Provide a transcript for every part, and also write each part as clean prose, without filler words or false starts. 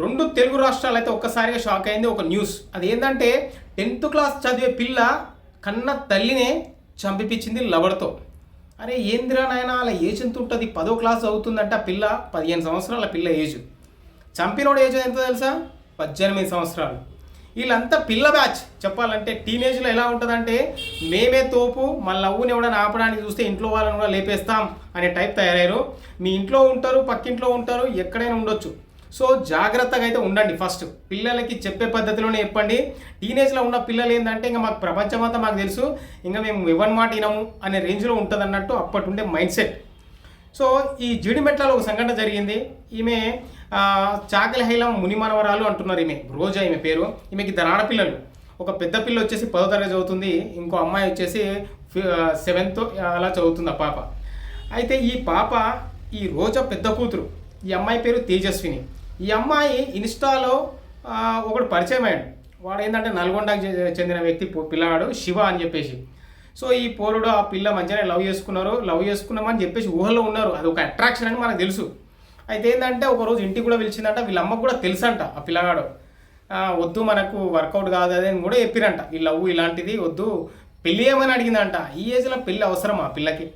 రెండు తెలుగు రాష్ట్రాలు అయితే ఒక్కసారిగా షాక్ అయింది ఒక న్యూస్. అదేంటంటే 10th క్లాస్ చదివే పిల్ల కన్న తల్లినే చంపిపించింది లవర్తో. అరే ఏందిరా నాయన, అలా ఏజ్ ఎంత ఉంటుంది? 10వ క్లాస్ చదువుతుందంటే ఆ పిల్ల 15 సంవత్సరాల పిల్ల ఏజ్. చంపినోడు ఏజ్ ఎంత తెలుసా? 18 సంవత్సరాలు. వీళ్ళంతా పిల్ల బ్యాచ్. చెప్పాలంటే టీనేజ్లో ఎలా ఉంటుందంటే మేమే తోపు, మా లవ్వుని ఎవడని ఆపడానికి చూస్తే ఇంట్లో వాళ్ళని కూడా లేపేస్తాం అనే టైప్ తయారయ్యారు. మీ ఇంట్లో ఉంటారు, పక్కింట్లో ఉంటారు, ఎక్కడైనా ఉండొచ్చు. సో జాగ్రత్తగా అయితే ఉండండి. ఫస్ట్ పిల్లలకి చెప్పే పద్ధతిలోనే చెప్పండి. టీనేజ్లో ఉన్న పిల్లలు ఏంటంటే ఇంకా మాకు ప్రపంచం అంతా మాకు తెలుసు, ఇంకా మేము ఎవరి మాట వినము అనే రేంజ్లో ఉంటుంది అన్నట్టు అప్పటి ఉండే మైండ్ సెట్. సో ఈ జీడిమెట్లలో ఒక సంఘటన జరిగింది. ఈమె చాకలిహైలం మునిమనవరాలు అంటున్నారు. ఈమె రోజా ఈమె పేరు. ఈమెకి 2 ఆడపిల్లలు. ఒక పెద్ద పిల్ల వచ్చేసి 10వ తరగతి చదువుతుంది, ఇంకో అమ్మాయి వచ్చేసి 7th అలా చదువుతుంది ఆ పాప. అయితే ఈ పాప ఈ రోజా పెద్ద కూతురు. ఈ అమ్మాయి పేరు తేజస్విని. ఈ అమ్మాయి ఇన్స్టాలో ఒకడు పరిచయం అయ్యాడు. వాడు ఏంటంటే నల్గొండకు చెందిన వ్యక్తి పిల్లవాడు శివ అని చెప్పేసి. సో ఈ పోరుడు ఆ పిల్ల మంచిగానే లవ్ చేసుకున్నామని చెప్పేసి ఊహలో ఉన్నారు. అది ఒక అట్రాక్షన్ అని మనకు తెలుసు. అయితే ఏంటంటే ఒకరోజు ఇంటికి కూడా పిలిచిందంట. వీళ్ళ అమ్మకు కూడా తెలుసంట ఆ పిల్లగాడు. వద్దు మనకు వర్కౌట్ కాదు అదే అని కూడా చెప్పిరంట. ఈ లవ్ ఇలాంటిది వద్దు, పెళ్ళి ఏమని అడిగిందంట. ఈ ఏజ్లో పెళ్ళి అవసరం ఆ పిల్లకి?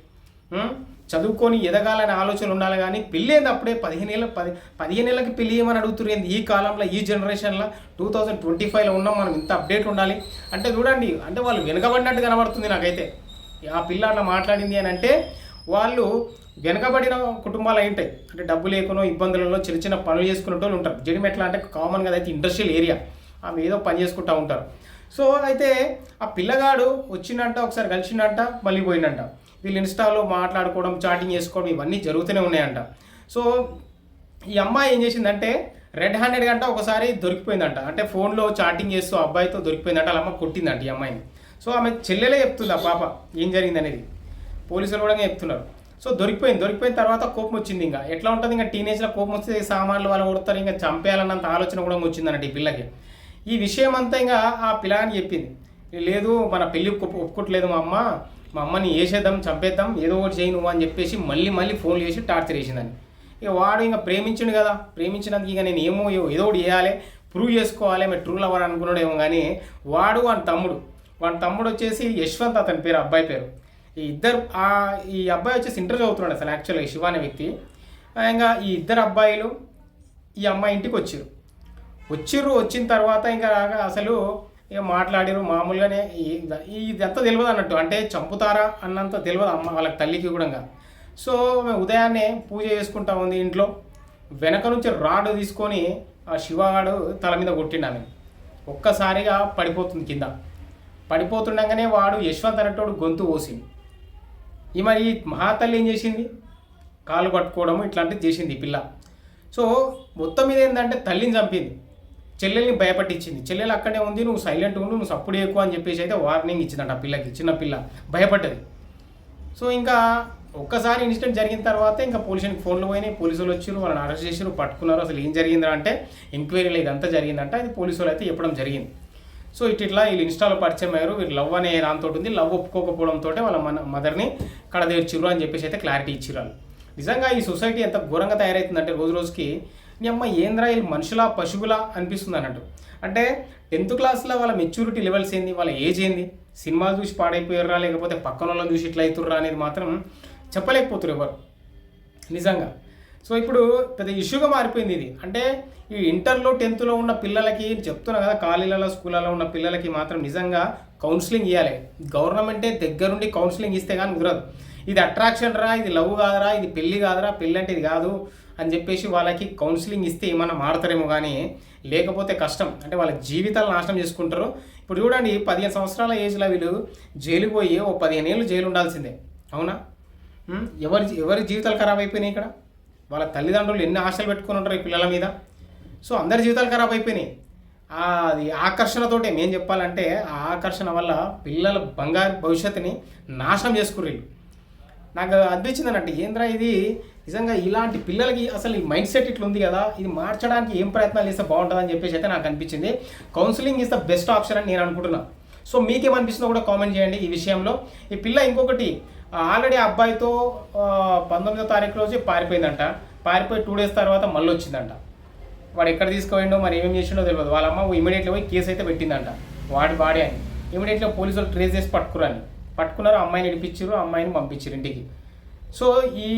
చదువుకొని ఎదగాలనే ఆలోచనలు ఉండాలి, కానీ పెళ్ళి ఏంది అప్పుడే 15 ఏళ్ళకి పెళ్ళి ఏమని అడుగుతున్నారు ఈ కాలంలో, ఈ జనరేషన్లో 2025లో ఉన్నాం మనం. ఇంత అప్డేట్ ఉండాలి అంటే చూడండి, అంటే వాళ్ళు వెనుకబడినట్టు కనబడుతుంది నాకైతే. ఆ పిల్ల అట్లా మాట్లాడింది అని అంటే వాళ్ళు వెనుకబడిన కుటుంబాలు అయి ఉంటాయి. అంటే డబ్బు లేకునో ఇబ్బందులలో చిన్న చిన్న పనులు చేసుకునే వాళ్ళు ఉంటారు. జడిమెట్ల అంటే కామన్గా అయితే ఇండస్ట్రియల్ ఏరియా, ఆమె ఏదో పని చేసుకుంటూ ఉంటారు. సో అయితే ఆ పిల్లగాడు వచ్చిందంట, ఒకసారి కలిసిందంట, మళ్ళీ పోయిందంట. వీళ్ళు ఇన్స్టాలో మాట్లాడుకోవడం, చాటింగ్ చేసుకోవడం ఇవన్నీ జరుగుతూనే ఉన్నాయంట. సో ఈ అమ్మాయి ఏం చేసిందంటే రెడ్ హ్యాండెడ్గా అంట ఒకసారి దొరికిపోయిందంట. అంటే ఫోన్లో చాటింగ్ చేస్తూ అబ్బాయితో దొరికిపోయిందంట. వాళ్ళ అమ్మ కొట్టిందంట ఈ అమ్మాయిని. సో ఆమె చెల్లెలే చెప్తుంది ఆ పాప ఏం జరిగింది అనేది. పోలీసులు కూడా చెప్తున్నారు. సో దొరికిపోయిన తర్వాత కోపం వచ్చింది. ఇంకా ఎట్లా ఉంటుంది, ఇంకా టీనేజ్లో కోపం వస్తే సామాన్లు వాళ్ళు కొడతారు, ఇంకా చంపేయాలన్నంత ఆలోచన కూడా వచ్చిందన్నట్టు ఈ పిల్లకి. ఈ విషయం అంతా ఇంకా ఆ పిల్లగాని చెప్పింది. లేదు మన పెళ్ళి ఒప్పుకోవట్లేదు మా అమ్మని వేసేద్దాం, చంపేద్దాం, ఏదో ఒకటి చేయి నువ్వు అని చెప్పేసి మళ్ళీ ఫోన్లు చేసి టార్చర్ చేసిందని. ఇక వాడు ఇంకా ప్రేమించిండు కదా, ప్రేమించినందుకు ఇక నేను ఏదో ఒకటి చేయాలి, ప్రూవ్ చేసుకోవాలి, మేము ట్రూ లవర్ అనుకున్నాడేమో. కానీ వాడు వాడి తమ్ముడు వచ్చేసి యశ్వంత్, అతని పేరు, అబ్బాయి పేరు. ఈ అబ్బాయి వచ్చేసి ఇంటర్ చదువుతున్నాడు అసలు యాక్చువల్గా, శివ అనే వ్యక్తి. ఇంకా ఈ 2 అబ్బాయిలు ఈ అమ్మాయి ఇంటికి వచ్చిన తర్వాత ఇంకా అసలు ఇక మాట్లాడారు మామూలుగానే. ఇదంతా తెలియదు అన్నట్టు, అంటే చంపుతారా అన్నంత తెలియదు అమ్మ వాళ్ళకి, తల్లికి కూడా. సో మేము ఉదయాన్నే పూజ చేసుకుంటా ఉంది ఇంట్లో. వెనక నుంచి రాడు తీసుకొని ఆ శివగాడు తల మీద కొట్టిండు ఆమె. ఒక్కసారిగా పడిపోతుంది కింద. పడిపోతుండగానే వాడు యశ్వంత్ అనేటోడు గొంతు కోసింది. ఈ మరి మహాతల్లి ఏం చేసింది, కాలు పట్టుకోవడము ఇట్లాంటివి చేసింది ఈ పిల్ల. సో మొత్తం మీద ఏంటంటే తల్లిని చంపింది, చెల్లెల్ని భయపట్టించింది. చెల్లెలు అక్కడే ఉంది, నువ్వు సైలెంట్ ఉండు, నువ్వు సప్పుడు ఎక్కువ అని చెప్పేసి అయితే వార్నింగ్ ఇచ్చిందంట ఆ పిల్లకి. చిన్న పిల్ల భయపడ్డది. సో ఇంకా ఒక్కసారి ఇన్సిడెంట్ జరిగిన తర్వాత ఇంకా పోలీసునికి ఫోన్లు పోయినాయి. పోలీసులు వచ్చారు, వాళ్ళని అరెస్ట్ చేసారు, పట్టుకున్నారు. అసలు ఏం జరిగిందా అంటే ఎంక్వైరీలో ఇదంతా జరిగిందంట. అది పోలీసులు అయితే చెప్పడం జరిగింది. సో ఇట్లా వీళ్ళు ఇన్స్టాలో పరిచయం అయ్యారు, వీళ్ళు లవ్ అనే దాంతో ఉంది. లవ్ ఒప్పుకోకపోవడంతో వాళ్ళ మదర్ని కడదేర్చిర్రు అని చెప్పేసి అయితే క్లారిటీ ఇచ్చిర్రు వాళ్ళు. నిజంగా ఈ సొసైటీ ఎంత ఘోరంగా తయారవుతుందంటే రోజుకి నీ అమ్మ ఏంద్రా వీళ్ళు మనుషులా పశువులా అనిపిస్తుంది అన్నట్టు. అంటే 10th క్లాస్లో వాళ్ళ మెచ్యూరిటీ లెవెల్స్ ఏంది, వాళ్ళ ఏజ్ ఏంది, సినిమాలు చూసి పాడైపోయారా లేకపోతే పక్కన వాళ్ళని చూసి ఇట్లా అవుతుర్రా అనేది మాత్రం చెప్పలేకపోతున్నారు ఎవరు నిజంగా. సో ఇప్పుడు పెద్ద ఇష్యూగా మారిపోయింది ఇది. అంటే ఈ ఇంటర్లో 10thలో ఉన్న పిల్లలకి చెప్తున్నా కదా, కాలేజీలలో స్కూళ్ళలో ఉన్న పిల్లలకి మాత్రం నిజంగా కౌన్సిలింగ్ ఇవ్వాలి. గవర్నమెంటే దగ్గరుండి కౌన్సిలింగ్ ఇస్తే కానీ కుదరదు. ఇది అట్రాక్షన్ రా, ఇది లవ్ కాదురా, ఇది పెళ్ళి కాదురా, పెళ్ళి అంటే ఇది కాదు అని చెప్పేసి వాళ్ళకి కౌన్సిలింగ్ ఇస్తే ఏమన్నా మారుతారేమో. కానీ లేకపోతే కష్టం. అంటే వాళ్ళ జీవితాలు నాశనం చేసుకుంటారు. ఇప్పుడు చూడండి 15 సంవత్సరాల ఏజ్లో వీళ్ళు జైలుకి పోయి 15 ఏళ్ళు జైలు ఉండాల్సిందే. అవునా? ఎవరి జీవితాలు ఖరాబ్ అయిపోయినాయి ఇక్కడ. వాళ్ళ తల్లిదండ్రులు ఎన్ని ఆశలు పెట్టుకుని ఉంటారు ఈ పిల్లల మీద. సో అందరి జీవితాలు ఖరాబ్ అయిపోయినాయి. అది ఆకర్షణతోటే మేము చెప్పాలంటే ఆ ఆకర్షణ వల్ల పిల్లల బంగారు భవిష్యత్తుని నాశనం చేసుకుర్రు. నాకు అనిపించింది అన్నట్టు, ఏంద్రా ఇది నిజంగా ఇలాంటి పిల్లలకి అసలు ఈ మైండ్ సెట్ ఇట్లా ఉంది కదా, ఇది మార్చడానికి ఏం ప్రయత్నాలు చేస్తే బాగుంటుందని చెప్పేసి అయితే నాకు అనిపించింది. Counselling is the best option అని నేను అనుకుంటున్నాను. సో మీకేమనిపిస్తుందో కూడా కామెంట్ చేయండి ఈ విషయంలో. ఈ పిల్ల ఇంకొకటి ఆల్రెడీ అబ్బాయితో 19వ తారీఖు రోజు పారిపోయిందంట. పారిపోయి 2 days తర్వాత మళ్ళీ వచ్చిందంట. వాడు ఎక్కడ తీసుకుపోయిండో మరి ఏమేమి చేసిండో తెలియదు. వాళ్ళ అమ్మ ఇమీడియట్గా పోయి కేసు అయితే పెట్టిందంట వాడి బాడీ అని. ఇమీడియట్గా పోలీసులు ట్రేస్ చేసి పట్టుకున్నారు. అమ్మాయిని ఇడిపించారు, అమ్మాయిని పంపించారు ఇంటికి. సో ఈ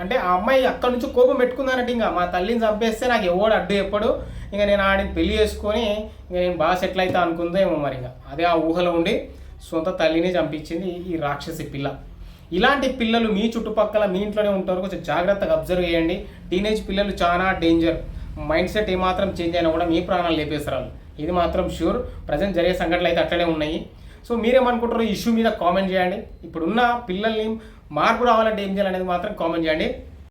అంటే ఆ అమ్మాయి అక్కడ నుంచి కోపం పెట్టుకుందానంటే ఇంకా మా తల్లిని చంపేస్తే నాకు ఎవడు అడ్డు ఎప్పుడు ఇంకా నేను ఆడిని పెళ్లి చేసుకొని ఇంకా నేను బాగా సెటిల్ అవుతా అనుకుందేమో మరి. ఇంకా అదే ఆ ఊహలో ఉండి సొంత తల్లిని చంపించింది ఈ రాక్షసి పిల్ల. ఇలాంటి పిల్లలు మీ చుట్టుపక్కల మీ ఇంట్లోనే ఉంటారు, కొంచెం జాగ్రత్తగా అబ్జర్వ్ చేయండి. టీనేజ్ పిల్లలు చాలా డేంజర్. మైండ్ సెట్ ఏమాత్రం చేంజ్ అయినా కూడా మీ ప్రాణాలు లేపేస్తారు. ఇది మాత్రం ష్యూర్. ప్రజెంట్ జరిగే సంఘటనలు అయితే అట్లనే ఉన్నాయి. సో మీరేమనుకుంటారో ఇష్యూ మీద కామెంట్ చేయండి. ఇప్పుడున్న పిల్లల్ని మార్పు రావాలంటే ఏం చేయాలనేది మాత్రం కామెంట్ చేయండి.